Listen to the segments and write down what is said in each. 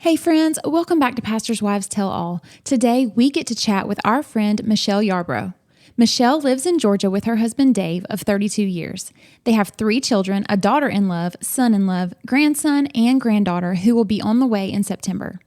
Hey friends, welcome back to Pastor's Wives Tell All. Today we get to chat with our friend Michele Yarbrough. Michele lives in Georgia with her husband Dave of 32 years. They have 3 children, a daughter-in-law, son-in-law, grandson, and granddaughter who will be on the way in September.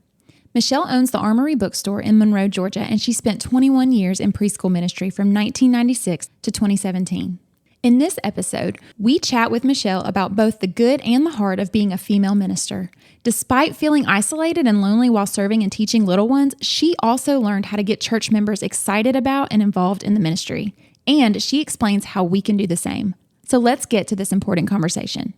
Michele owns the Armory Bookstore in Monroe, Georgia, and she spent 21 years in preschool ministry from 1996 to 2017. In this episode, we chat with Michele about both the good and the hard of being a female minister. Despite feeling isolated and lonely while serving and teaching little ones, she also learned how to get church members excited about and involved in the ministry. And she explains how we can do the same. So let's get to this important conversation.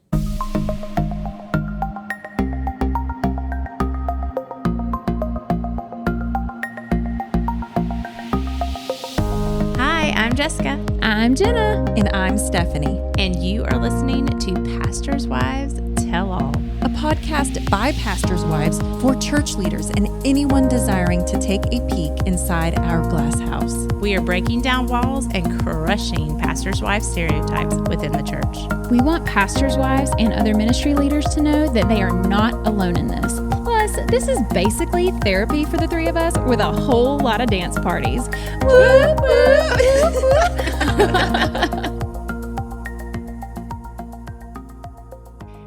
Hi, I'm Jessica. I'm Jenna. And I'm Stephanie. And you are listening to Pastor's Wives Tell All, A podcast by pastors' wives for church leaders and anyone desiring to take a peek inside our glass house. We are breaking down walls and crushing pastors' wives stereotypes within the church. We want pastors' wives and other ministry leaders to know that they are not alone in this. Plus, this is basically therapy for the 3 of us with a whole lot of dance parties. Whoop, whoop.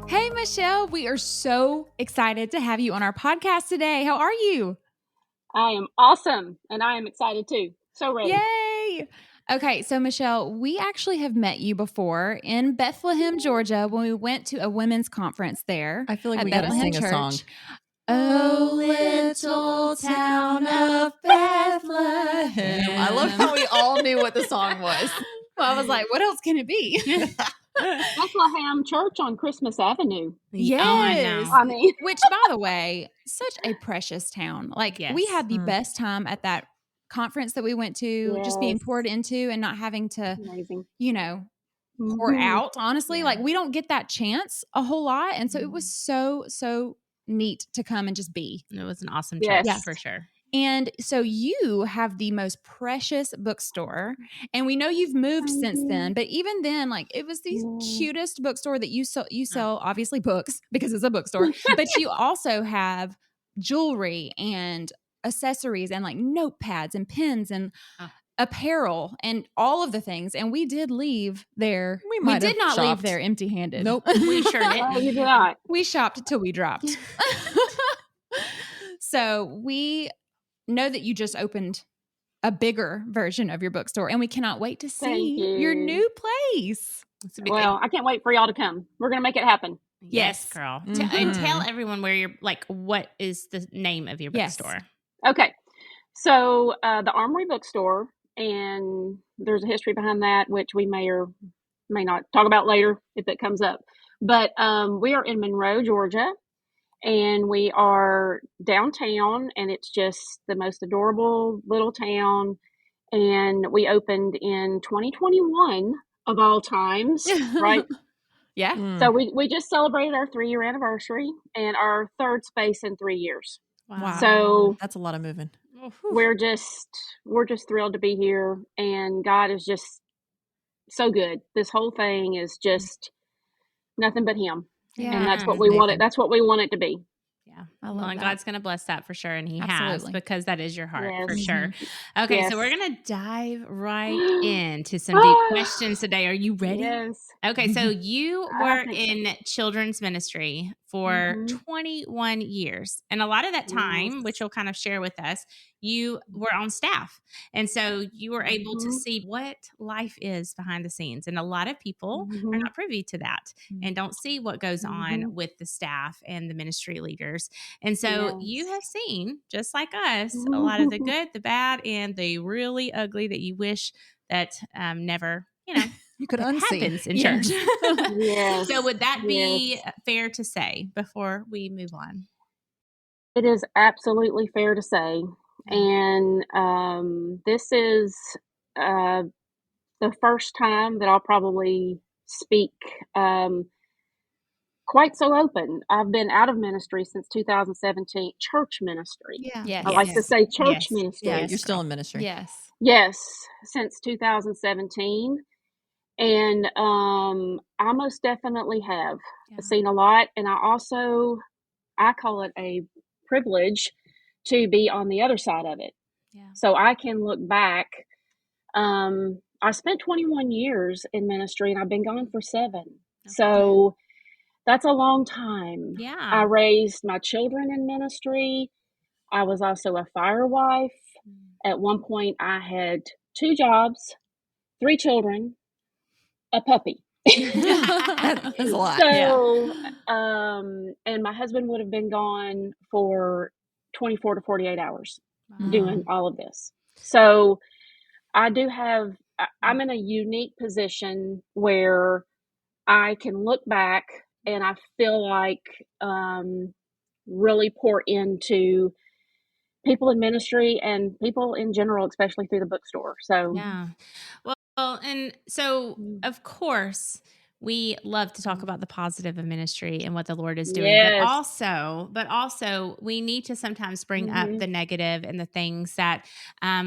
Hey, Michele, we are so excited to have you on our podcast today. How are you? I am awesome, and I am excited too. So ready. Yay! Okay, so Michele, we actually have met you before in Bethlehem, Georgia, when we went to a women's conference there. I feel like at we got to Bethlehem sing a song. Oh, little town of Bethlehem. I love how we all knew what the song was. Well, I was like, what else can it be? Bethlehem Church on Christmas Avenue. Yes. Oh, I know. I mean, Which, by the way, such a precious town. Like, we had the best time at that conference that we went to, just being Yes. poured into and not having to, amazing. pour Mhm. out, honestly. Yeah. Like, we don't get that chance a whole lot. And so it was so neat to come and just be. It was an awesome Yes. trip for sure. And so you have the most precious bookstore, and we know you've moved since then, but even then, like, it was the cutest bookstore that you sell obviously books because it's a bookstore, but you also have jewelry and accessories and like notepads and pens and apparel and all of the things. And we did leave there. We did not leave there empty-handed. Nope. We sure No, didn't. you did not. We shopped till we dropped. So we know that you just opened a bigger version of your bookstore, and we cannot wait to see Thank your you. new place. It's a big Well, I can't wait for y'all to come. We're going to make it happen. Yes, Yes. girl. Mhm. And tell everyone where you're, like, what is the name of your Yes. bookstore? Okay. So the Armory Bookstore, and there's a history behind that, which we may or may not talk about later if it comes up. But we are in Monroe, Georgia. And we are downtown, and it's just the most adorable little town. And we opened in 2021 of all times, right? Yeah. So we just celebrated our 3-year anniversary and our 3rd space in 3 years. Wow. So That's a lot of moving. we're just thrilled to be here, and God is just so good. This whole thing is just nothing but Him. Yeah. And that's what It's we want amazing. it. That's what we want it to be. Yeah. I love Well, and that. God's going to bless that for sure. And He has, Absolutely. because that is your heart for Yes. sure. Okay. Yes. So we're going to dive right into some deep questions today. Are you ready? Yes. Okay, so you I were think so. in children's ministry for Mhm. 21 years. And a lot of that time, Yes. which you'll kind of share with us, you were on staff. And so you were able to Mhm. see what life is behind the scenes. And a lot of people are Mhm. not privy to that and don't see what goes on Mhm. with the staff and the ministry leaders. And so you have Yes. seen, just like us, a lot of the good, the bad, and the really ugly that you wish that never, You could unsee. happens in Yes. church. Yes. So would that be Yes. fair to say before we move on? It is absolutely fair to say. And this is the first time that I'll probably speak quite so open. I've been out of ministry since 2017, church ministry. Yeah. Yes. I like to Yes. say church Yes. ministry. Yeah, Yes, you're still girl. in ministry. Yes. Yes, since 2017. And I most definitely have Yeah. seen a lot. And I call it a privilege to be on the other side of it. Yeah. So I can look back. I spent 21 years in ministry, and I've been gone for 7. So that's a long time. Yeah. I raised my children in ministry. I was also a fire wife. At one point, I had 2 jobs, 3 children, a puppy. That is a lot. So, and my husband would have been gone for 24 to 48 hours doing all of this. So I do have, I'm in a unique position where I can look back and I feel like really pour into people in ministry and people in general, especially through the bookstore. So, Yeah. Well, and so of course we love to talk about the positive of ministry and what the Lord is doing, yes. but also we need to sometimes bring up the negative and the things that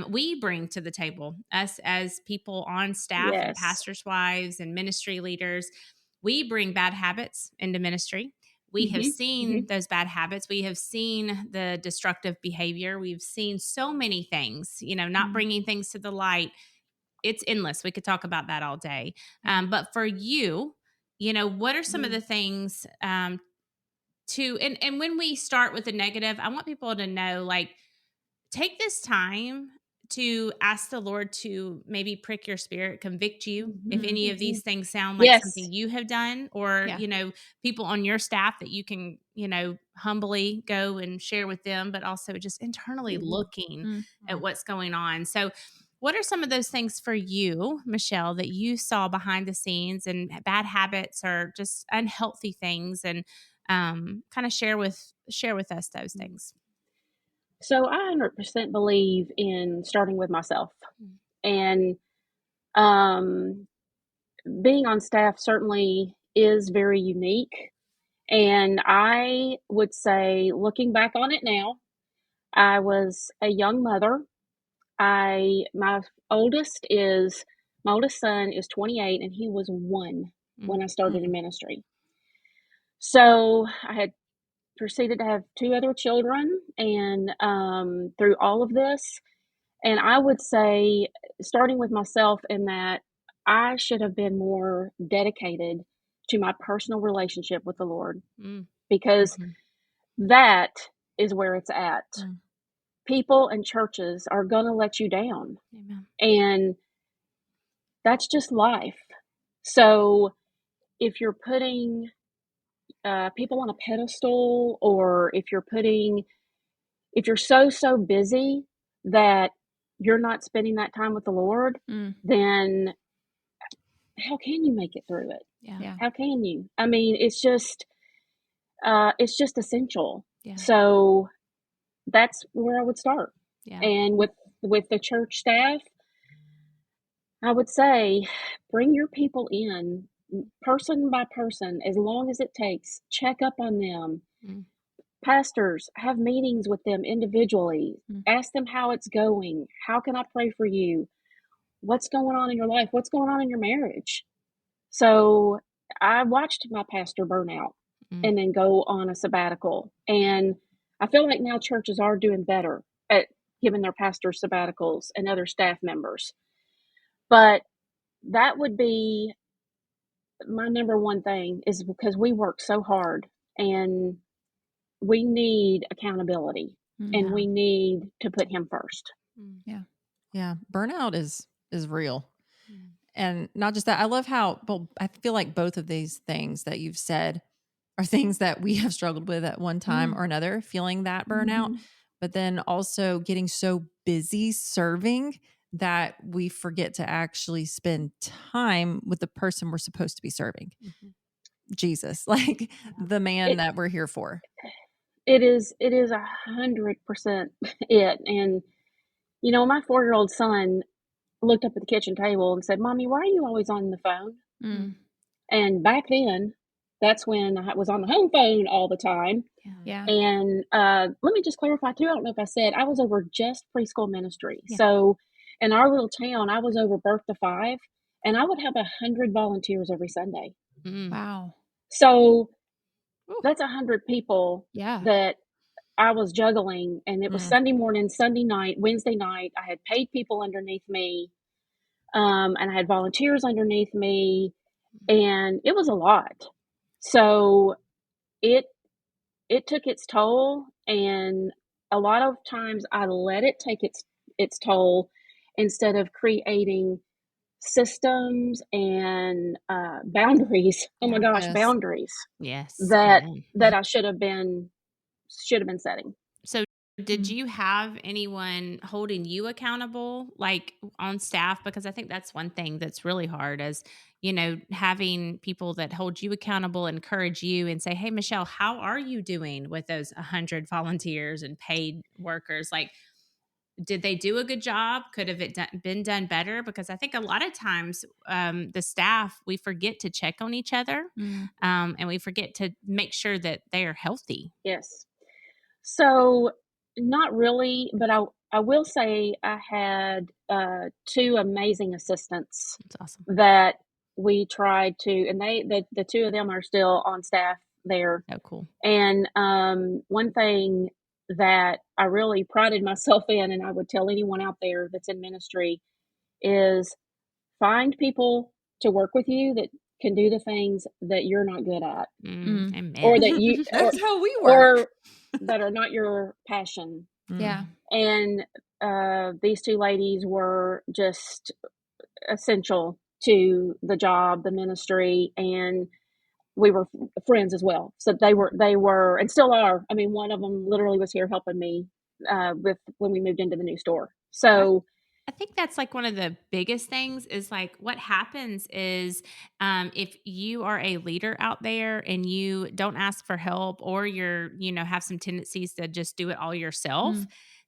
we bring to the table. Us as people on staff and Yes. pastors' wives and ministry leaders, we bring bad habits into ministry. We have seen those bad habits. We have seen the destructive behavior. We've seen so many things, not bringing things to the light. It's endless. We could talk about that all day. But for you, what are some of the things and when we start with the negative, I want people to know, like, take this time to ask the Lord to maybe prick your spirit, convict you if any of these things sound like something you have done, or, people on your staff that you can, humbly go and share with them, but also just internally looking at what's going on. So what are some of those things for you, Michele, that you saw behind the scenes and bad habits or just unhealthy things, and kind of share with us those things? So I 100% believe in starting with myself. And being on staff certainly is very unique. And I would say, looking back on it now, I was a young mother. My oldest son is 28, and he was 1 when I started in ministry. So I had proceeded to have 2 other children, and through all of this, and I would say, starting with myself, in that I should have been more dedicated to my personal relationship with the Lord, because that is where it's at. People and churches are going to let you down. Amen. And that's just life. So if you're putting people on a pedestal, or if you're so busy that you're not spending that time with the Lord, then how can you make it through it? Yeah. How can you? I mean, it's just essential. Yeah. So that's where I would start. Yeah. And with the church staff, I would say, bring your people in person by person, as long as it takes. Check up on them. Pastors, have meetings with them individually. Ask them how it's going. How can I pray for you? What's going on in your life? What's going on in your marriage? So I watched my pastor burn out and then go on a sabbatical. And I feel like now churches are doing better at giving their pastors sabbaticals and other staff members. But that would be my number one thing, is because we work so hard and we need accountability, and we need to put him first. Yeah. Burnout is real. And not just that, I love how, well, I feel like both of these things that you've said are things that we have struggled with at one time or another, feeling that burnout, but then also getting so busy serving that we forget to actually spend time with the person we're supposed to be serving. Jesus, like the man that we're here for. It is 100% it. And, my 4-year-old son looked up at the kitchen table and said, "Mommy, why are you always on the phone?" And back then, that's when I was on the home phone all the time. Yeah. And let me just clarify too, I don't know if I said, I was over just preschool ministry. So in our little town, I was over birth to 5, and I would have 100 volunteers every Sunday. Wow. So that's 100 people Yeah. that I was juggling, and it was Sunday morning, Sunday night, Wednesday night. I had paid people underneath me, and I had volunteers underneath me, and it was a lot. So it took its toll, and a lot of times I let it take its toll instead of creating systems and boundaries. Oh my gosh, Yes. boundaries Yes. that Amen. I should have been setting. So did you have anyone holding you accountable, like on staff? Because I think that's one thing that's really hard is, having people that hold you accountable, encourage you and say, hey, Michele, how are you doing with those 100 volunteers and paid workers? Like, did they do a good job? Could have it been done better? Because I think a lot of times the staff, we forget to check on each other and we forget to make sure that they are healthy. Yes. So not really, but I will say I had two amazing assistants That's awesome. that we tried to, and the two of them are still on staff there. Oh, cool. And one thing that I really prided myself in, and I would tell anyone out there that's in ministry, is find people to work with you that can do the things that you're not good at, Amen. or that you, That's how we work. or that are not your passion. Yeah. And these two ladies were just essential to the job, the ministry, and we were friends as well. So they were, and still are. I mean, one of them literally was here helping me with when we moved into the new store. So I think that's like one of the biggest things is like what happens is if you are a leader out there and you don't ask for help or you're, have some tendencies to just do it all yourself,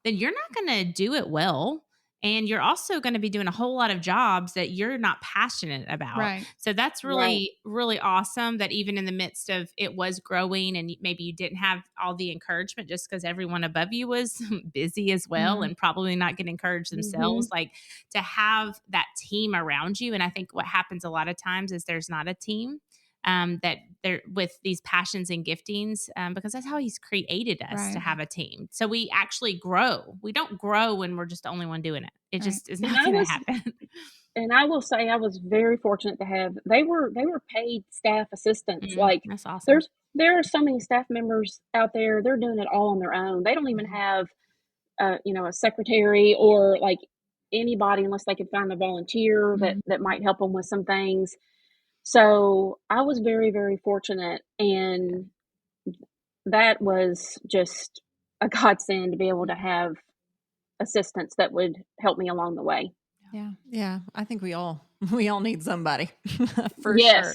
then you're not going to do it well. And you're also going to be doing a whole lot of jobs that you're not passionate about. Right. So that's really, really awesome that even in the midst of it was growing and maybe you didn't have all the encouragement just because everyone above you was busy as well and probably not getting encouraged themselves, like to have that team around you. And I think what happens a lot of times is there's not a team that they're with these passions and giftings because that's how he's created us to have a team. So we actually grow. We don't grow when we're just the only one doing it. It just is not going to happen. And I will say I was very fortunate to have they were paid staff assistants. Like that's awesome. There are so many staff members out there, they're doing it all on their own. They don't even have a secretary or like anybody unless they could find a volunteer that might help them with some things. So I was very, very fortunate, and that was just a godsend to be able to have assistants that would help me along the way. Yeah. Yeah. I think we all need somebody for Yes. sure.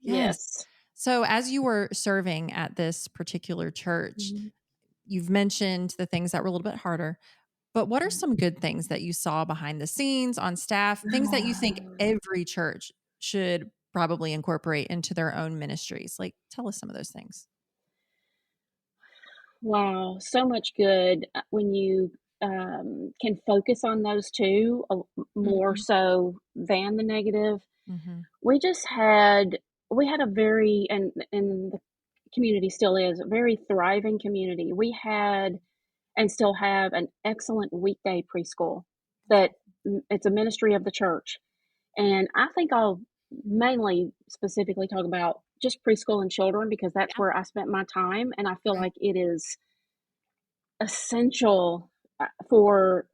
Yes. So as you were serving at this particular church, you've mentioned the things that were a little bit harder, but what are some good things that you saw behind the scenes on staff, things that you think every church should probably incorporate into their own ministries? Like, tell us some of those things. Wow, so much good when you can focus on those two more so than the negative. We had a very, and the community still is a very thriving community. We had and still have an excellent weekday preschool that it's a ministry of the church. And I think I'll mainly specifically talk about just preschool and children because that's where I spent my time. And I feel like it is essential for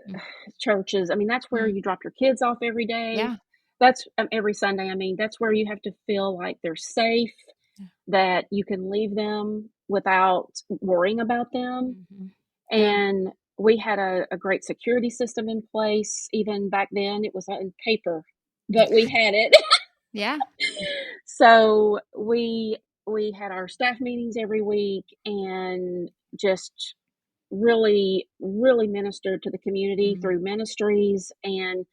churches. I mean, that's where you drop your kids off every day. Yeah. That's every Sunday. I mean, that's where you have to feel like they're safe, that you can leave them without worrying about them. And we had a great security system in place. Even back then, it was on paper, but we had it. Yeah. So we had our staff meetings every week and just really, really ministered to the community through ministries, and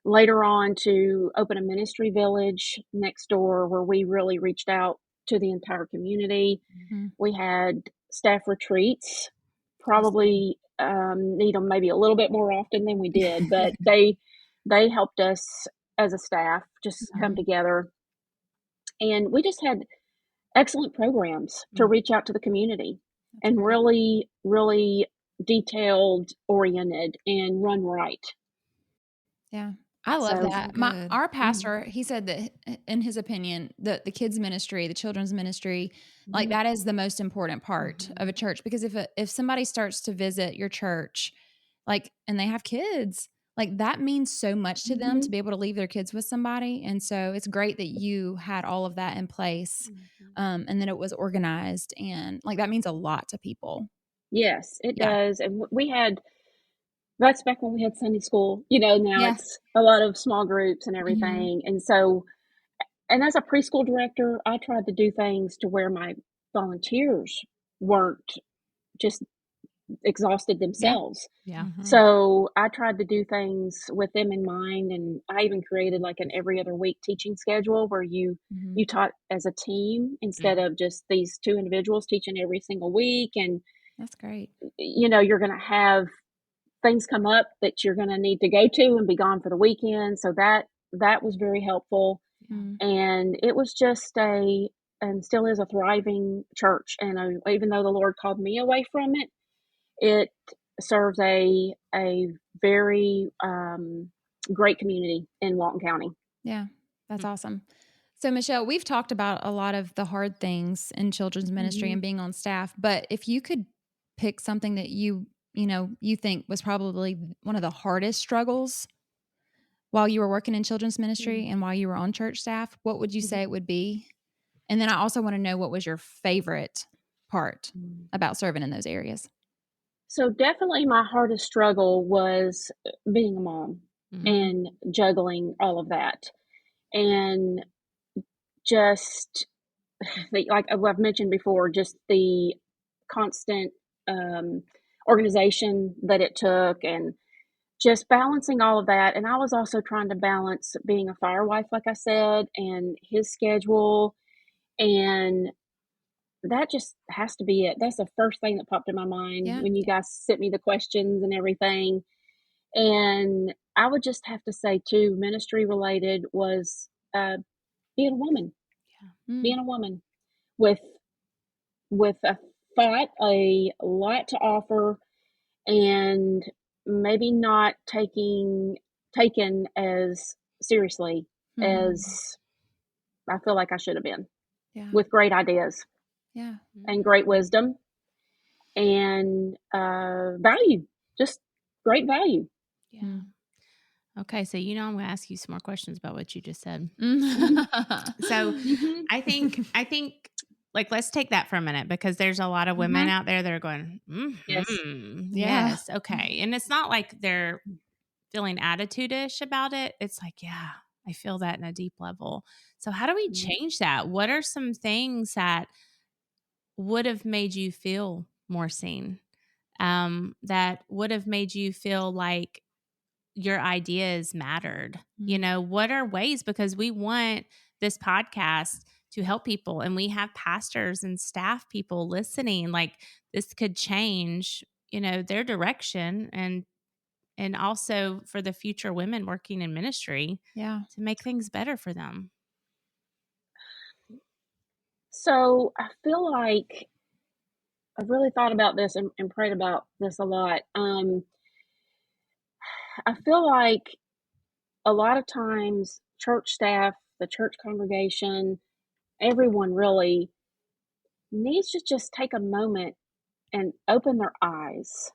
later on to open a ministry village next door where we really reached out to the entire community. We had staff retreats, probably need them maybe a little bit more often than we did, but they helped us as a staff just come together, and we just had excellent programs to reach out to the community. and really, really detailed oriented and run right. Yeah. I love So that. good. Our pastor, he said that in his opinion, the kids ministry, the children's ministry, like that is the most important part of a church, because if somebody starts to visit your church, like, and they have kids, like that means so much to them to be able to leave their kids with somebody. And so it's great that you had all of that in place, and that it was organized, and like that means a lot to people. yes, it Yeah. does. And we had, that's back when we had Sunday school, now Yeah. it's a lot of small groups and Mhm. everything. And so, and as a preschool director, I tried to do things to where my volunteers weren't just exhausted themselves. Yeah. So I tried to do things with them in mind, and I even created like an every other week teaching schedule where you taught as a team instead of just these two individuals teaching every single week. And That's great. you're going to have things come up that you're going to need to go to and be gone for the weekend. So that was very helpful. And it was just and still is a thriving church. And even though the Lord called me away from it, it serves a very great community in Walton County. Yeah, that's awesome. So, Michele, we've talked about a lot of the hard things in children's ministry and being on staff, but if you could pick something that you think was probably one of the hardest struggles while you were working in children's ministry and while you were on church staff, what would you say it would be? And then I also want to know, what was your favorite part about serving in those areas? So definitely my hardest struggle was being a mom and juggling all of that. And just like I've mentioned before, just the constant organization that it took, and just balancing all of that. And I was also trying to balance being a fire wife, like I said, and his schedule. And that just has to be it. That's the first thing that popped in my mind when you guys sent me the questions and everything. And I would just have to say, too, ministry related was being a woman. Being a woman with a thought, a lot to offer, and maybe not taken as seriously as I feel like I should have been, with great ideas and great wisdom and value, just great value. Okay, so I'm going to ask you some more questions about what you just said. So I think like, let's take that for a minute, because there's a lot of women out there that are going, yes, okay. And it's not like they're feeling attitude-ish about it. It's like, yeah, I feel that in a deep level. So how do we change that? What are some things that would have made you feel more seen? That would have made you feel like your ideas mattered? What are ways, because we want this podcast to help people, and we have pastors and staff people listening, like this could change, their direction, and also for the future women working in ministry, to make things better for them. So I feel like I've really thought about this and prayed about this a lot. I feel like a lot of times church staff, the church congregation, everyone really needs to just take a moment and open their eyes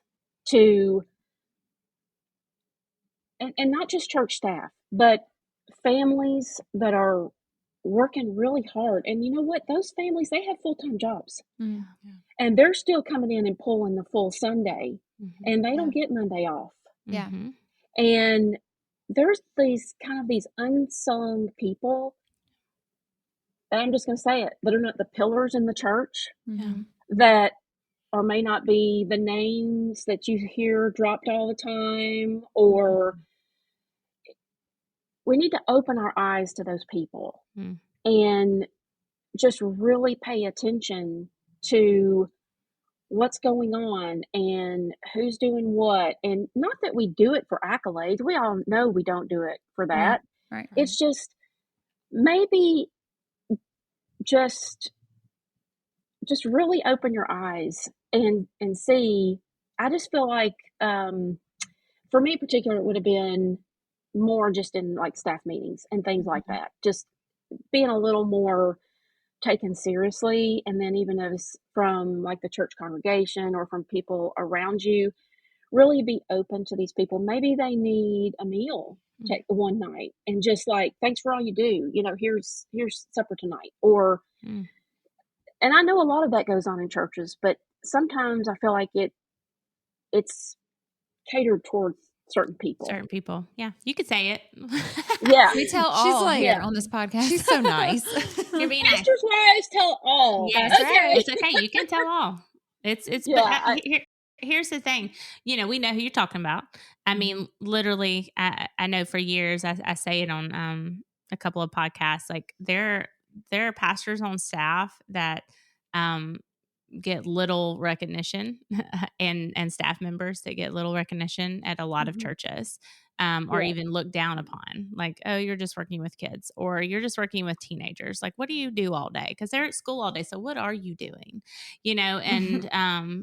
to, and not just church staff, but families that are working really hard. And you know what? Those families, they have full-time jobs. And they're still coming in and pulling the full Sunday, and they don't get Monday off. And there's these unsung people, and I'm just going to say it, that are not the pillars in the church, that or may not be the names that you hear dropped all the time, or we need to open our eyes to those people and just really pay attention to what's going on and who's doing what. And not that we do it for accolades. We all know we don't do it for that. Right. It's just maybe just just really open your eyes and see. I just feel like, for me in particular, it would have been more just in like staff meetings and things like that. Just being a little more taken seriously, and then even as from like the church congregation or from people around you, really be open to these people. Maybe they need a meal take the one night and just like, thanks for all you do. Here's supper tonight. Or and I know a lot of that goes on in churches, but sometimes I feel like it's catered towards certain people. Certain people. Yeah. You could say it. Yeah. We tell She's all like- here on this podcast. She's so nice. You're being nice. Pastors' wives tell all. Yes, That's okay. right. It's okay. You can tell all. It's Yeah, but here's the thing. We know who you're talking about. I mean, literally, I know for years I say it on a couple of podcasts. Like there are pastors on staff that get little recognition and staff members that get little recognition at a lot of churches. Or Yeah. even looked down upon, like, oh, you're just working with kids, or you're just working with teenagers. Like, what do you do all day? Because they're at school all day. So what are you doing? And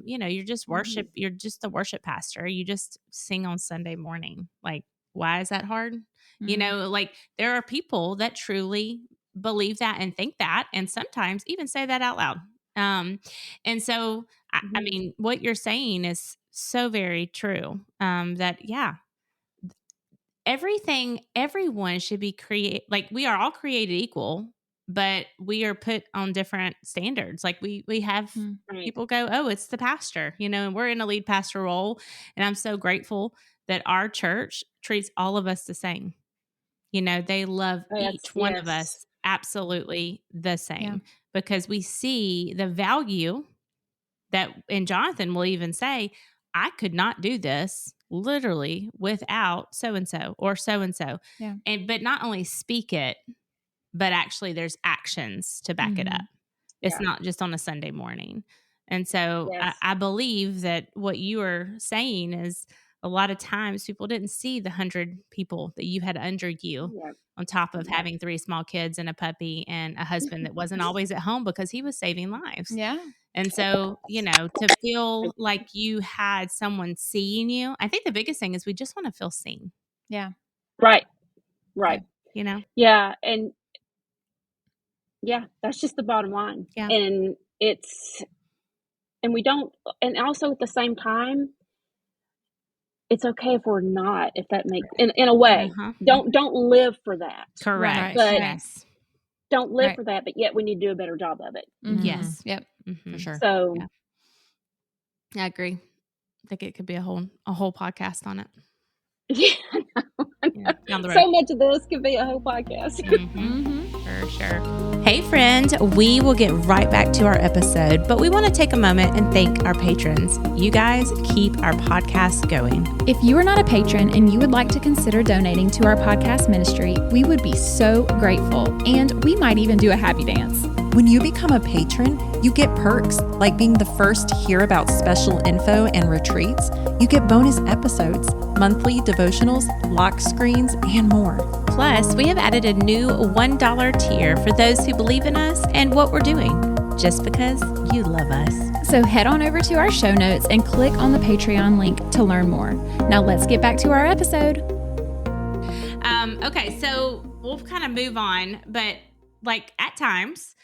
you're just worship. You're just the worship pastor. You just sing on Sunday morning. Like, why is that hard? Like there are people that truly believe that and think that, and sometimes even say that out loud. And so, I mean, what you're saying is so very true. That, yeah, everyone should be like we are all created equal, but we are put on different standards. Like we have people go, oh, it's the pastor, and we're in a lead pastor role. And I'm so grateful that our church treats all of us the same. They love each one of us absolutely the same because we see the value that, and Jonathan will even say, I could not do this literally without so-and-so or so-and-so. Yeah. But not only speak it, but actually there's actions to back it up. It's not just on a Sunday morning. And so I believe that what you are saying is a lot of times people didn't see the 100 people that you had under you on top of having 3 small kids and a puppy and a husband that wasn't always at home because he was saving lives. Yeah. And so, to feel like you had someone seeing you, I think the biggest thing is we just want to feel seen. Yeah. Right. Yeah. And that's just the bottom line. Yeah. And we don't, and also at the same time, it's okay if we're not, if that makes, in a way, don't live for that. Correct. Right. But yes. don't live for that, but yet we need to do a better job of it. Yes. Yep. For sure. So I agree. I think it could be a whole podcast on it. Down the road. So much of this could be a whole podcast. For sure. Hey, friend, we will get right back to our episode, but we want to take a moment and thank our patrons. You guys keep our podcast going. If you are not a patron and you would like to consider donating to our podcast ministry, we would be so grateful, and we might even do a happy dance. When you become a patron, you get perks like being the first to hear about special info and retreats. You get bonus episodes, monthly devotionals, lock screens, and more. Plus, we have added a new $1 tier for those who believe in us and what we're doing, just because you love us. So head on over to our show notes and click on the Patreon link to learn more. Now let's get back to our episode. Okay, so we'll kind of move on, but like at times,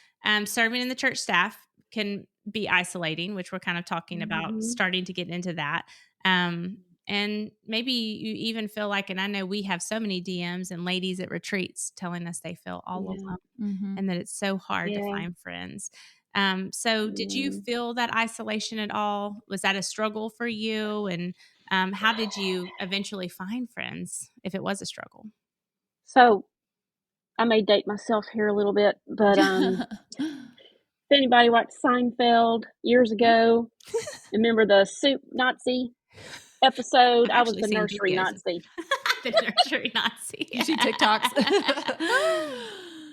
serving in the church staff can be isolating, which we're kind of talking about starting to get into that. And maybe you even feel like, and I know we have so many DMs and ladies at retreats telling us they feel all alone and that it's so hard to find friends. So did you feel that isolation at all? Was that a struggle for you? And how did you eventually find friends if it was a struggle? So I may date myself here a little bit, but if anybody watched Seinfeld years ago, remember the soup Nazi episode? I was the nursery Nazi. The nursery Nazi. You see TikToks.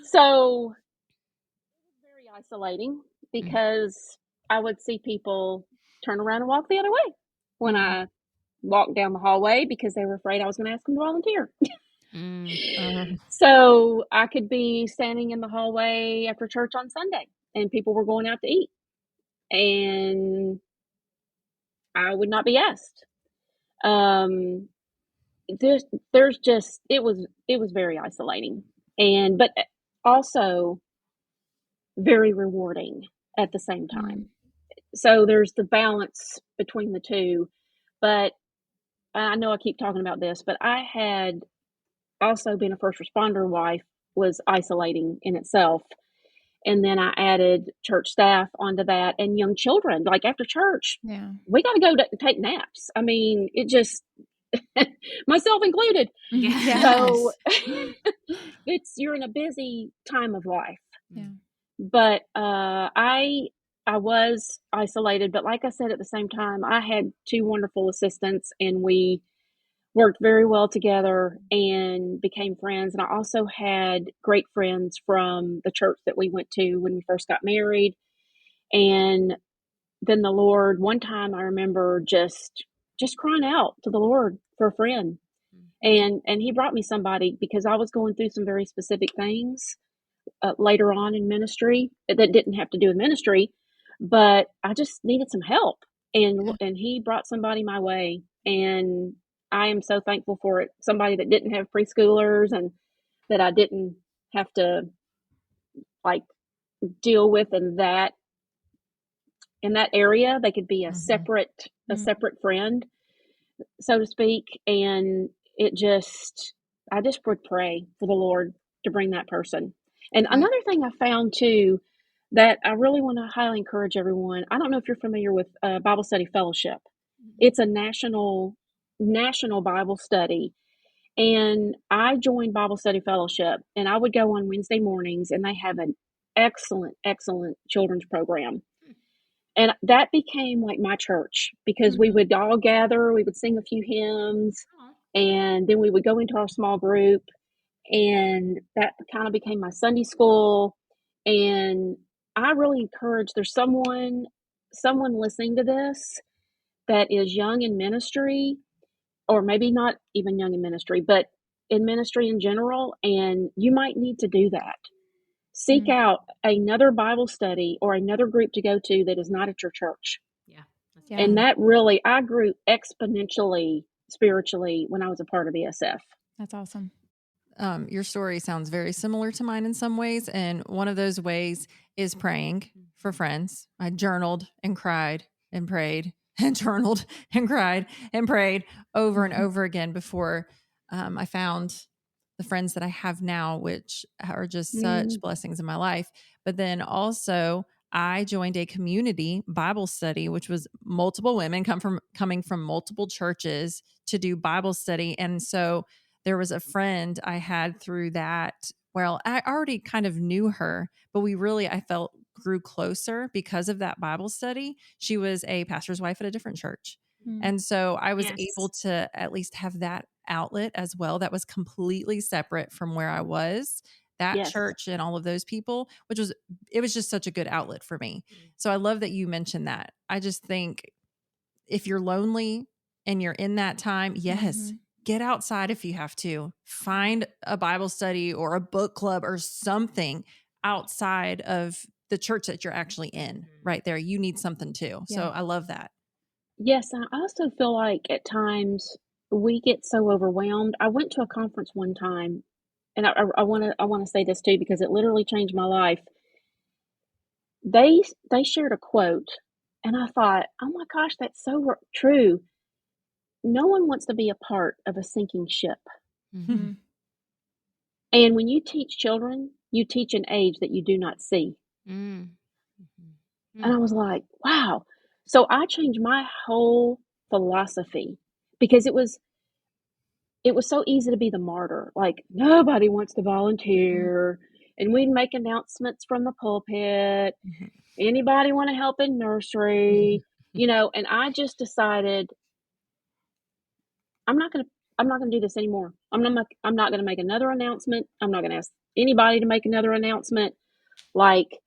So it was very isolating because I would see people turn around and walk the other way when I walked down the hallway because they were afraid I was going to ask them to volunteer. So I could be standing in the hallway after church on Sunday and people were going out to eat. and I would not be asked. There's just it was very isolating, but also very rewarding at the same time. So there's the balance between the two. But I know I keep talking about this, but I had also been a first responder wife was isolating in itself. And then I added church staff onto that and young children. Like after church, we got to go take naps. I mean, it just, myself included. Yes. So you're in a busy time of life. Yeah. But I was isolated, but like I said, at the same time, I had two wonderful assistants, and we worked very well together and became friends. And I also had great friends from the church that we went to when we first got married. And then the Lord, one time I remember just crying out to the Lord for a friend. And he brought me somebody because I was going through some very specific things later on in ministry that didn't have to do with ministry, but I just needed some help. And he brought somebody my way, and I am so thankful for it. Somebody that didn't have preschoolers and that I didn't have to like deal with in that area. They could be a separate friend, so to speak. And I just would pray for the Lord to bring that person. And another thing I found too that I really want to highly encourage everyone. I don't know if you're familiar with Bible Study Fellowship. It's a national Bible study. And I joined Bible Study Fellowship, and I would go on Wednesday mornings, and they have an excellent children's program. And that became like my church because we would all gather, we would sing a few hymns, and then we would go into our small group, and that kind of became my Sunday school. And I really encourage, there's someone listening to this that is young in ministry, or maybe not even young in ministry, but in ministry in general, and you might need to do that. Seek out another Bible study or another group to go to that is not at your church. Yeah. And that really, I grew exponentially spiritually when I was a part of ESF. That's awesome. Your story sounds very similar to mine in some ways. And one of those ways is praying for friends. I journaled and cried and prayed and journaled and cried and prayed over and over again before I found the friends that I have now, which are just such blessings in my life. But then also I joined a community Bible study, which was multiple women coming from multiple churches to do Bible study. And so there was a friend I had through that. Well, I already kind of knew her, but I felt grew closer because of that Bible study. She was a pastor's wife at a different church. And so I was able to at least have that outlet as well. That was completely separate from where I was, that church and all of those people, it was just such a good outlet for me. So I love that you mentioned that. I just think if you're lonely and you're in that time, get outside if you have to. Find a Bible study or a book club or something outside of the church that you're actually in right there. You need something too. So I love that. Yes, I also feel like at times we get so overwhelmed. I went to a conference one time, and I want to say this too because it literally changed my life. They shared a quote, and I thought, oh my gosh, that's so true. No one wants to be a part of a sinking ship. Mm-hmm. And when you teach children, you teach an age that you do not see. And I was like, wow. So I changed my whole philosophy because it was so easy to be the martyr. Like nobody wants to volunteer, and we'd make announcements from the pulpit. Anybody want to help in nursery? And I just decided I'm not going to do this anymore. I'm not going to make another announcement. I'm not going to ask anybody to make another announcement. Like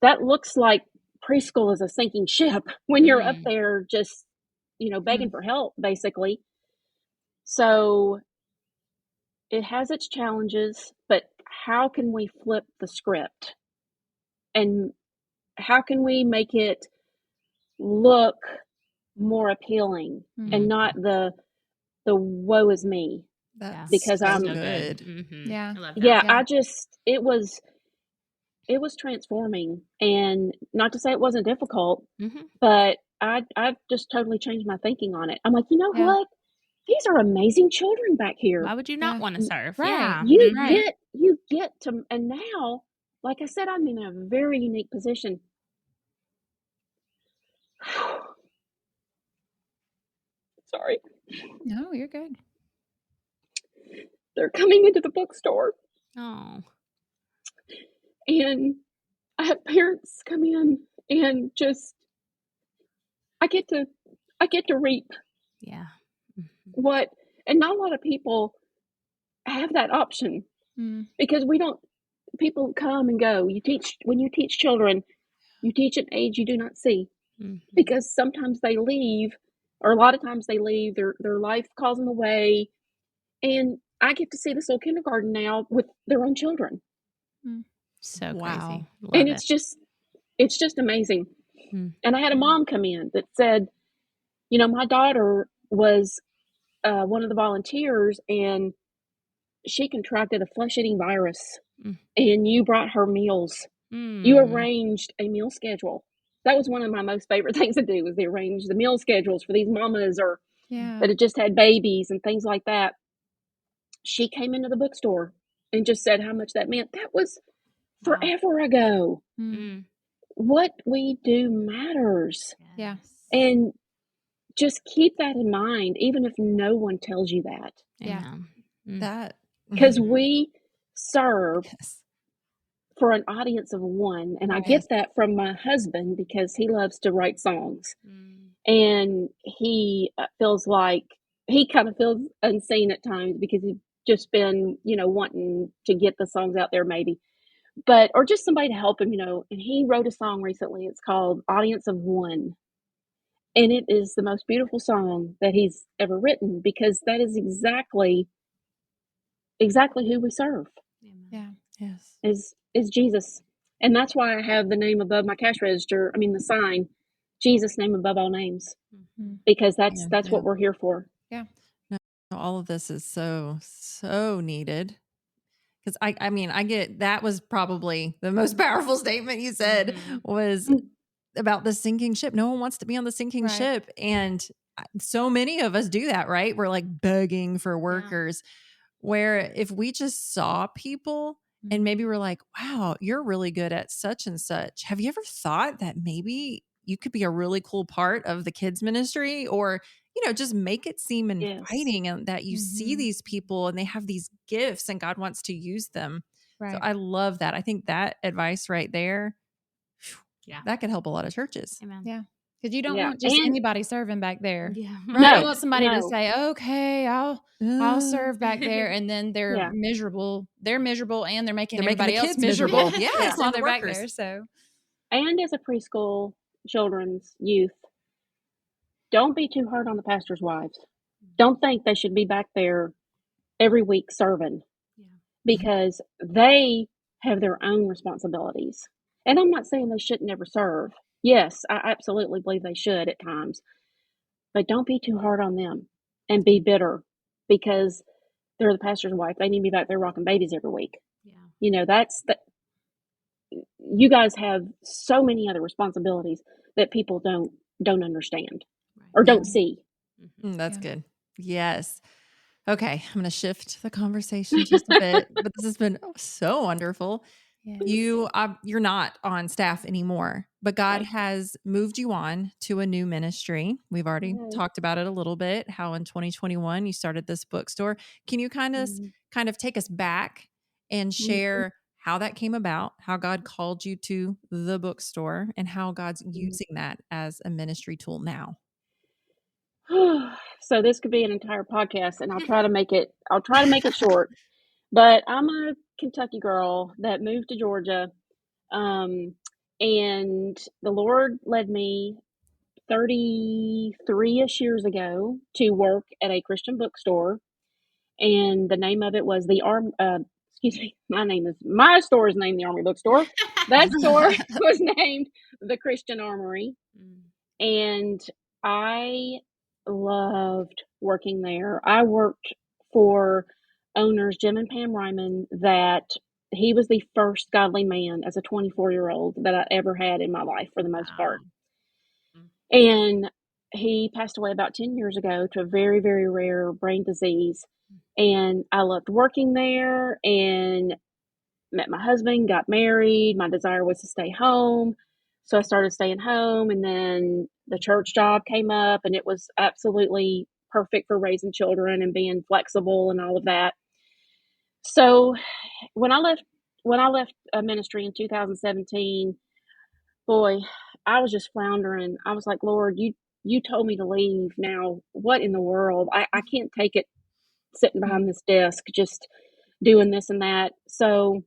that looks like preschool is a sinking ship when you're up there just, begging for help, basically. So it has its challenges, but how can we flip the script and how can we make it look more appealing and not the woe is me? That's because so I'm good. Yeah. I love that. Yeah, Yeah. it was transforming, and not to say it wasn't difficult, Mhm. but I've just totally changed my thinking on it. I'm like, you know Yeah. what? These are amazing children back here. Why would you not Yeah. want to serve? Right. Yeah. You Right. get to, and now, like I said, I'm in a very unique position. Sorry. No, you're good. They're coming into the bookstore, Oh. and I have parents come in, and just I get to reap Yeah. what, and not a lot of people have that option, because people come and go. When you teach children, you teach an age you do not see, because sometimes they leave, or a lot of times they leave, their life calls them away, and I get to see this little kindergarten now with their own children. So Wow. crazy. Love And it. it's just amazing. And I had a mom come in that said, my daughter was one of the volunteers, and she contracted a flesh-eating virus, and you brought her meals. You arranged a meal schedule. That was one of my most favorite things to do, was to arrange the meal schedules for these mamas or that had just had babies and things like that. She came into the bookstore and just said how much that meant. That was forever ago. What we do matters. Yeah. And just keep that in mind, even if no one tells you that. Yeah. That Because we serve for an audience of one. And I get that from my husband, because he loves to write songs. And he feels like he kind of feels unseen at times, because he's just been, wanting to get the songs out there maybe. But, or just somebody to help him, and he wrote a song recently. It's called Audience of One. And it is the most beautiful song that he's ever written, because that is exactly who we serve. Yeah. yes. Is Jesus. And that's why I have the name above my cash register. I mean, the sign, Jesus, name above all names, because that's what we're here for. Yeah. No, all of this is so needed. Because I mean, I get that was probably the most powerful statement you said was about the sinking ship. No one wants to be on the sinking ship. And so many of us do that, right? We're like begging for workers, where if we just saw people and maybe we're like, wow, you're really good at such and such. Have you ever thought that maybe you could be a really cool part of the kids ministry? Or, just make it seem inviting, and that you see these people and they have these gifts and God wants to use them. Right. So I love that. I think that advice right there, that could help a lot of churches. Amen. Yeah. Because you don't want just anybody serving back there. Yeah. Right? You want somebody to say, okay, I'll serve back there. And then they're Yeah. miserable. They're miserable, and they're making They're making everybody the else kids miserable. miserable. Yes, While and the they're back workers. there. So, And as a preschool, children's, youth, don't be too hard on the pastor's wives. Don't think they should be back there every week serving, because they have their own responsibilities. And I'm not saying they shouldn't ever serve. Yes, I absolutely believe they should at times. But don't be too hard on them and be bitter because they're the pastor's wife. They need to be back there rocking babies every week. That's you guys have so many other responsibilities that people don't understand or don't see. That's good. Yes. Okay, I'm going to shift the conversation just a bit, but this has been so wonderful. You're not on staff anymore, but God has moved you on to a new ministry. We've already talked about it a little bit, how in 2021 you started this bookstore. Can you kind of take us back and share how that came about, how God called you to the bookstore, and how God's using that as a ministry tool now? So this could be an entire podcast, and I'll try to make it short. But I'm a Kentucky girl that moved to Georgia, and the Lord led me 33-ish years ago to work at a Christian bookstore, and the name of it was excuse me, my store is named the Armory Bookstore. That store was named the Christian Armory. And I loved working there. I worked for owners Jim and Pam Ryman, that he was the first godly man as a 24-year-old that I ever had in my life for the most part. And he passed away about 10 years ago to a very, very rare brain disease. And I loved working there and met my husband, got married. My desire was to stay home. So I started staying home, and then the church job came up, and it was absolutely perfect for raising children and being flexible and all of that. So when I left ministry in 2017, boy, I was just floundering. I was like, Lord, you told me to leave. Now, what in the world? I can't take it sitting behind this desk, just doing this and that. So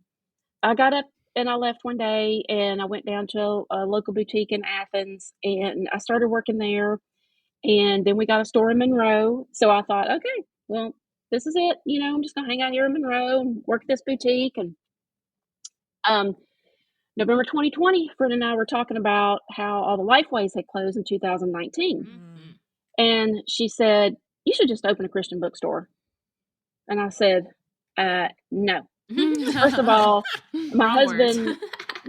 I got up and I left one day, and I went down to a local boutique in Athens, and I started working there. And then we got a store in Monroe. So I thought, okay, well, this is it. I'm just going to hang out here in Monroe and work at this boutique. And November 2020, Fred and I were talking about how all the Lifeways had closed in 2019. And she said, you should just open a Christian bookstore. And I said, no. First of all, my husband,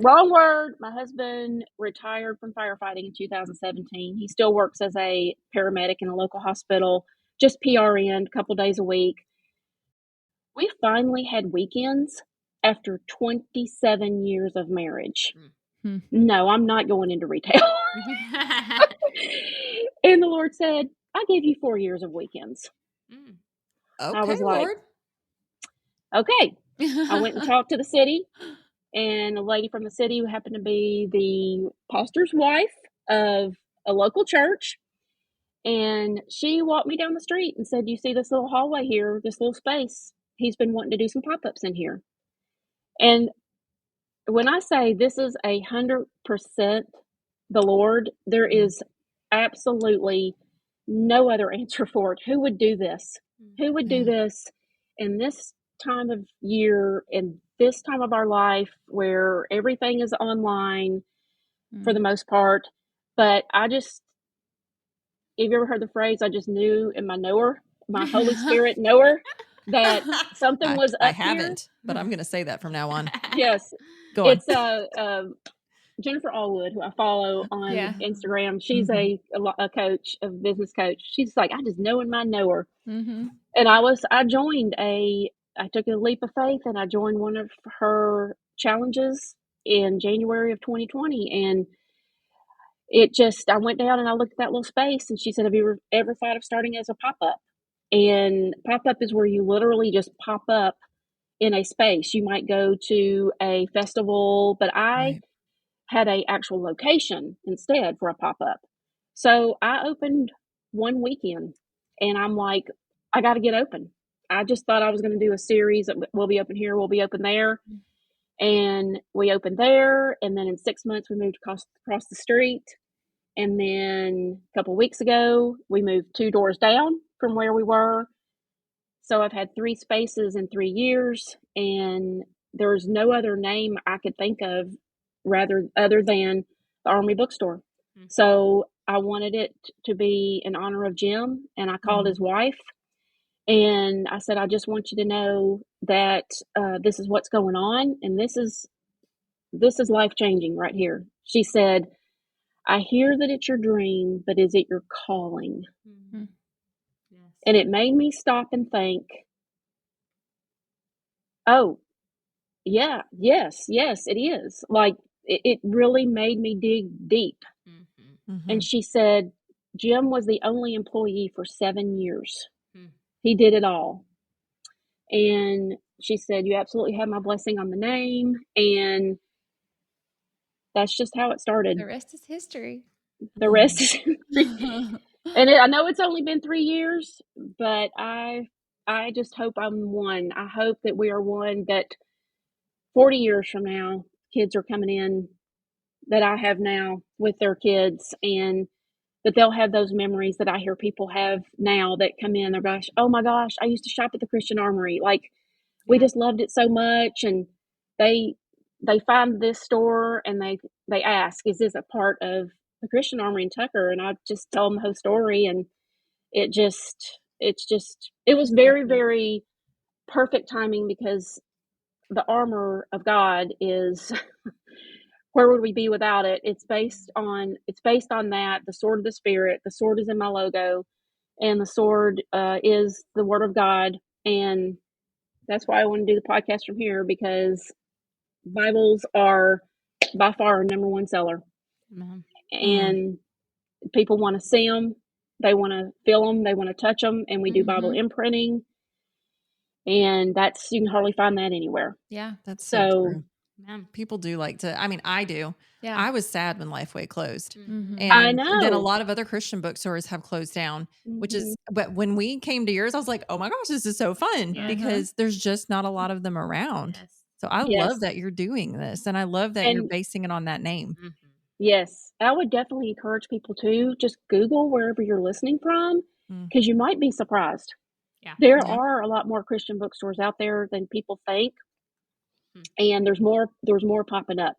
wrong word. My husband retired from firefighting in 2017. He still works as a paramedic in a local hospital, just PRN, a couple days a week. We finally had weekends after 27 years of marriage. No, I'm not going into retail. And the Lord said, I gave you 4 years of weekends. Okay, I was like, Lord. Okay. I went and talked to the city, and a lady from the city who happened to be the pastor's wife of a local church. And she walked me down the street and said, you see this little hallway here, this little space? He's been wanting to do some pop-ups in here. And when I say this is 100% the Lord, there is absolutely no other answer for it. Who would do this? Who would do this in this time of year, in this time of our life where everything is online for the most part? But have you ever heard the phrase, I just knew in my knower, my Holy Spirit knower, that something was up I haven't, here? but I'm going to say that from now on. Yes. Go on. It's Jennifer Allwood, who I follow on Instagram. She's a coach, a business coach. She's like, I just know in my knower. And I took a leap of faith, and I joined one of her challenges in January of 2020. And I went down and I looked at that little space, and she said, have you ever thought of starting as a pop-up? And pop-up is where you literally just pop up in a space. You might go to a festival, but I had a actual location instead for a pop-up. So I opened one weekend, and I'm like, I got to get open. I just thought I was going to do a series. We'll be open here, we'll be open there. And we opened there, and then in 6 months we moved across the street. And then a couple of weeks ago, we moved 2 doors down from where we were. So I've had 3 spaces in 3 years, and there's no other name I could think of other than the Armory Bookstore. So I wanted it to be in honor of Jim, and I called his wife, and I said, I just want you to know that this is what's going on, and this is life-changing right here. She said, I hear that it's your dream, but is it your calling? And it made me stop and think, oh, yeah, yes, it is. Like, it really made me dig deep. And she said, Jim was the only employee for 7 years. He did it all. And she said, you absolutely have my blessing on the name. And that's just how it started. The rest is history. The rest is history. And I know it's only been 3 years, but I just hope I'm one. I hope that we are one that 40 years from now, kids are coming in that I have now with their kids, and that they'll have those memories that I hear people have now that come in. They're gosh, oh my gosh, I used to shop at the Christian Armory. Like, we just loved it so much. And they find this store and they ask, is this a part of the Christian Armory in Tucker? And I just tell them the whole story, and it was very, very perfect timing, because the armor of God is where would we be without it? It's based on that, the sword of the Spirit. The sword is in my logo, and the sword is the Word of God. And that's why I want to do the podcast from here, because Bibles are by far our number one seller. Mm-hmm. And people want to see them, they want to feel them, they want to touch them, and we do Bible imprinting, and you can hardly find that anywhere. Yeah, that's so true. Yeah. People do like to. I mean, I do. Yeah. I was sad when Lifeway closed, and I know. then a lot of other Christian bookstores have closed down. Which is, but when we came to yours, I was like, oh my gosh, this is so fun, because there's just not a lot of them around. Yes. So I love that you're doing this, and I love that you're basing it on that name. Yes, I would definitely encourage people to just Google wherever you're listening from, because you might be surprised. Yeah. There are a lot more Christian bookstores out there than people think, and there's more popping up.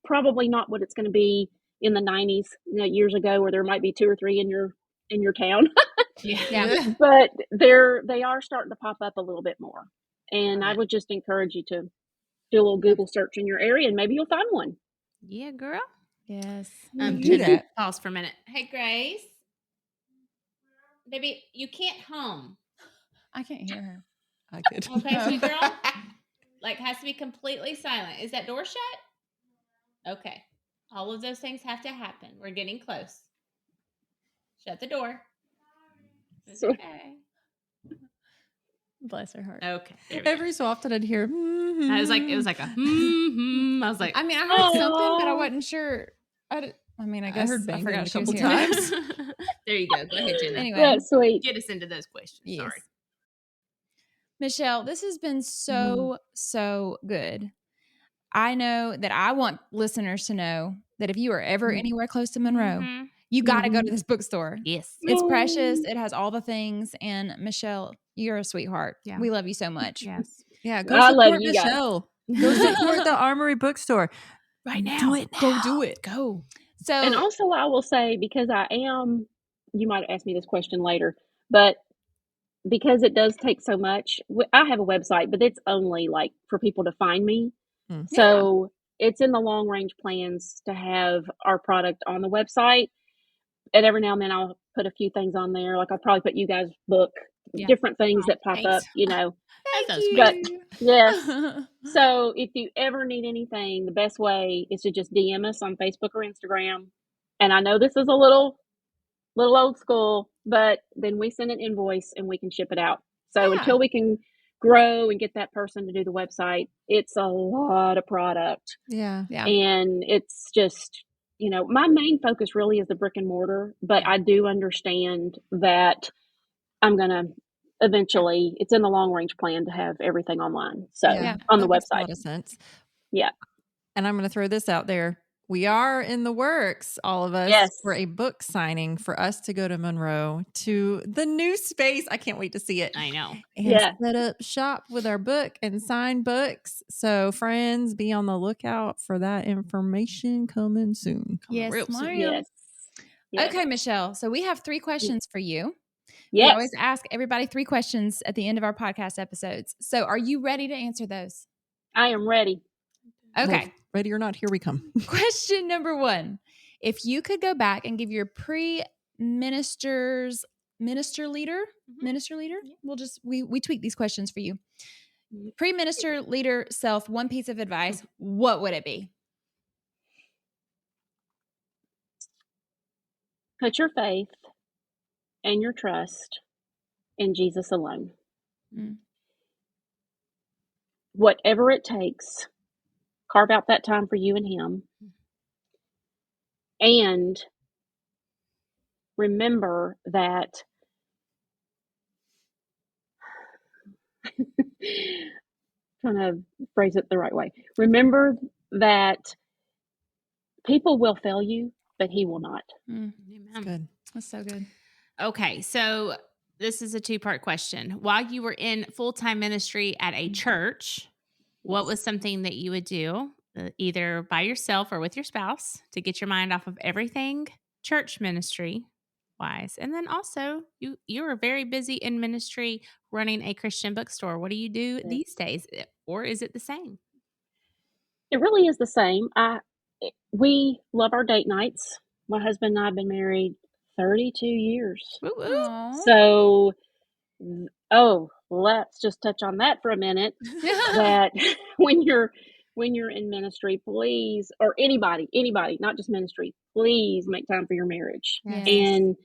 Probably not what it's going to be in the 90s, years ago, where there might be 2 or 3 in your town. Yeah. But they are starting to pop up a little bit more. And I would just encourage you to do a little Google search in your area, and maybe you'll find one. Yeah, girl. Yes. Do that. Pause for a minute. Hey, Grace. Baby, you can't hum. I can't hear her. I could. Okay, sweet girl. Has to be completely silent. Is that door shut? Okay. All of those things have to happen. We're getting close. Shut the door. It's okay. Bless her heart. Okay. Every so often I'd hear. I was like, it was like a I was like, I mean, I heard something, but I wasn't sure. I guess I heard I banging forgot a she was couple here. times. There you go. Go ahead, Jenna. Anyway, That's sweet. Get us into those questions. Yes. Sorry. Michele, this has been so good. I know that I want listeners to know that if you are ever anywhere close to Monroe, you got to go to this bookstore. Yes. It's precious. It has all the things. And Michele, you're a sweetheart. Yeah. We love you so much. Yes. Yeah, go I love support you guys. Michele. Go support the Armory Bookstore Right now. Do it now. Go do it. Go. So, And also, I will say, because you might ask me this question later, but because it does take so much, I have a website, but it's only for people to find me. So it's in the long range plans to have our product on the website. And every now and then I'll put a few things on there. I'll probably put you guys' book, different things that pop up, Thank you. But yes. So if you ever need anything, the best way is to just DM us on Facebook or Instagram. And I know this is a little old school, but then we send an invoice and we can ship it out. So until we can grow and get that person to do the website, it's a lot of product. Yeah. And it's just, my main focus really is the brick and mortar, but I do understand that I'm going to eventually, it's in the long range plan to have everything online. So on the That makes a website. lot of sense. Yeah. And I'm going to throw this out there. We are in the works, all of us, for a book signing for us to go to Monroe to the new space. I can't wait to see it. I know. And set up shop with our book and sign books. So friends, be on the lookout for that information coming soon. Yes, real soon. Yes. Okay, Michele. So we have 3 questions for you. Yes. We always ask everybody 3 questions at the end of our podcast episodes. So are you ready to answer those? I am ready. Okay. Well, ready or not, here we come. Question number 1. If you could go back and give your minister leader, we'll just, we tweak these questions for you. Pre-minister leader self, one piece of advice, what would it be? Put your faith and your trust in Jesus alone. Whatever it takes, carve out that time for you and him. And remember that trying to phrase it the right way. Remember that people will fail you, but he will not. That's good. That's so good. Okay. So this is a two-part question. While you were in full-time ministry at a church, what was something that you would do, either by yourself or with your spouse, to get your mind off of everything church ministry wise? And then also, you are very busy in ministry running a Christian bookstore. What do you do these days, or is it the same? It really is the same. We love our date nights. My husband and I have been married 32 years. Aw. So, let's just touch on that for a minute. That when you're in ministry, please, or anybody, not just ministry, please make time for your marriage. Yes. And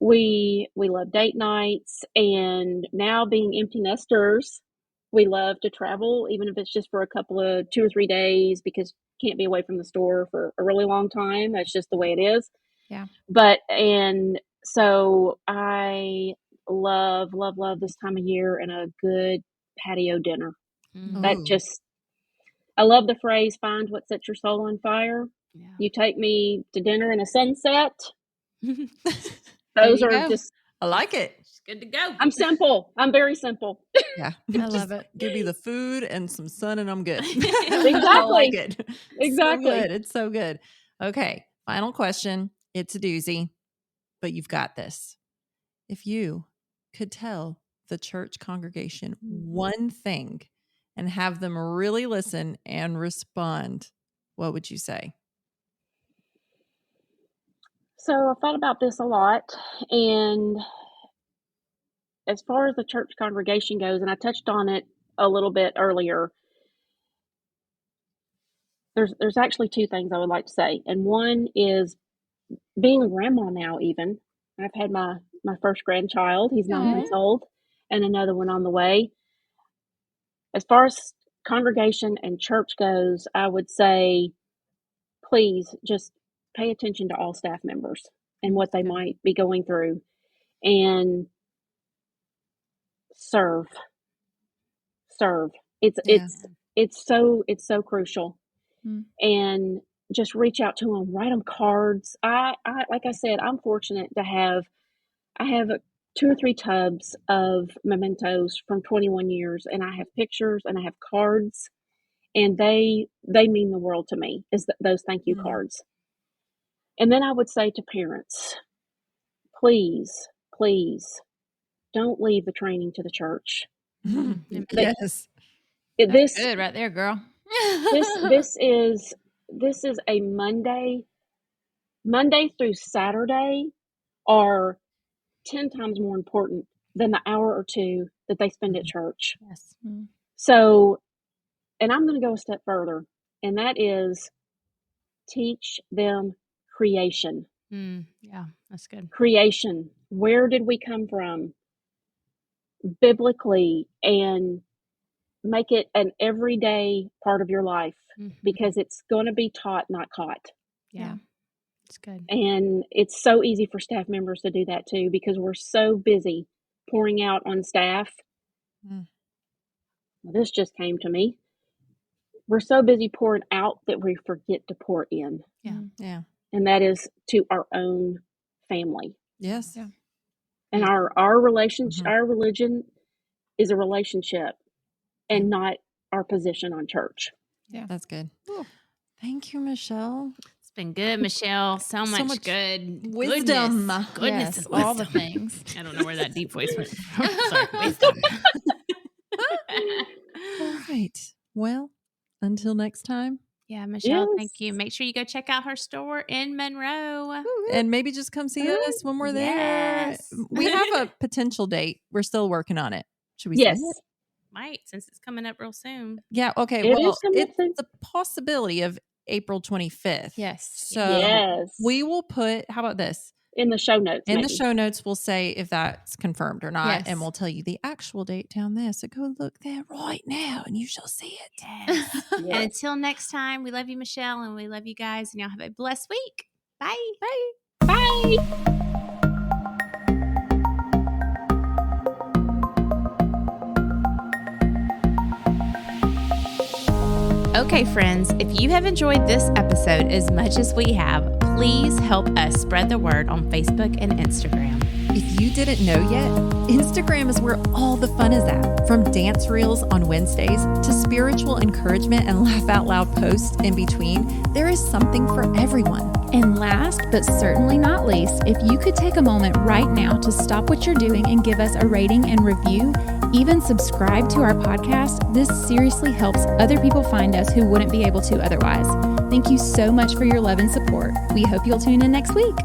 we love date nights, and now being empty nesters, we love to travel, even if it's just for a couple of 2 or 3 days, because you can't be away from the store for a really long time. That's just the way it is. Yeah. And so I love this time of year and a good patio dinner. I love the phrase, find what sets your soul on fire. Yeah. You take me to dinner and a sunset. Those are just, I like it. It's good to go. I'm simple. I'm very simple. Yeah. I love it. Give me the food and some sun and I'm good. Exactly. I like it. Exactly. So good. It's so good. Okay. Final question. It's a doozy, but you've got this. If you could tell the church congregation one thing and have them really listen and respond, what would you say? So I thought about this a lot, and as far as the church congregation goes, and I touched on it a little bit earlier, there's actually 2 things I would like to say. And one is being a grandma now. Even I've had my first grandchild. He's 9 months old, and another one on the way. As far as congregation and church goes, I would say, please just pay attention to all staff members and what they might be going through, and serve. It's so crucial. And just reach out to them, write them cards. I like I said, I'm fortunate to have 2 or 3 tubs of mementos from 21 years, and I have pictures and I have cards, and they mean the world to me, is those thank you cards. And then I would say to parents, please don't leave the training to the church. Yes. That's good right there, girl. This is a Monday through Saturday are 10 times more important than the hour or 2 that they spend at church. Yes. So, and I'm going to go a step further, and that is teach them creation. Yeah, that's good. Creation. Where did we come from biblically, and make it an everyday part of your life, because it's going to be taught, not caught. Yeah. It's good. And it's so easy for staff members to do that too, because we're so busy pouring out on staff. Well, this just came to me. We're so busy pouring out that we forget to pour in. Yeah. And that is to our own family. Yes. Yeah. And our relationship, our religion is a relationship and not our position on church. Yeah. That's good. Ooh. Thank you, Michelle. It's been good, Michelle. So much good wisdom. Goodness Yes, and all the wisdom. things. I don't know where that deep voice went from. Sorry, wisdom. All right. Well, until next time. Yeah, Michelle, Yes. thank you. Make sure you go check out her store in Monroe. And maybe just come see us when we're there. Yes. We have a potential date. We're still working on it. Should we Yes. say it? Might, since it's coming up real soon. Yeah. Okay. It Well, is coming up soon. it's a possibility of April 25th. Yes. So Yes. we will put, how about this? In the show notes. In the maybe. show notes, we'll say if that's confirmed or not. Yes. And we'll tell you the actual date down there. So go look there right now and you shall see it. Yes. And Yes. until next time, we love you, Michelle, and we love you guys, and y'all have a blessed week. Bye. Bye. Okay, friends, if you have enjoyed this episode as much as we have, please help us spread the word on Facebook and Instagram. If you didn't know yet, Instagram is where all the fun is at. From dance reels on Wednesdays to spiritual encouragement and laugh out loud posts in between, there is something for everyone. And last but certainly not least, if you could take a moment right now to stop what you're doing and give us a rating and review, even subscribe to our podcast, this seriously helps other people find us who wouldn't be able to otherwise. Thank you so much for your love and support. We hope you'll tune in next week.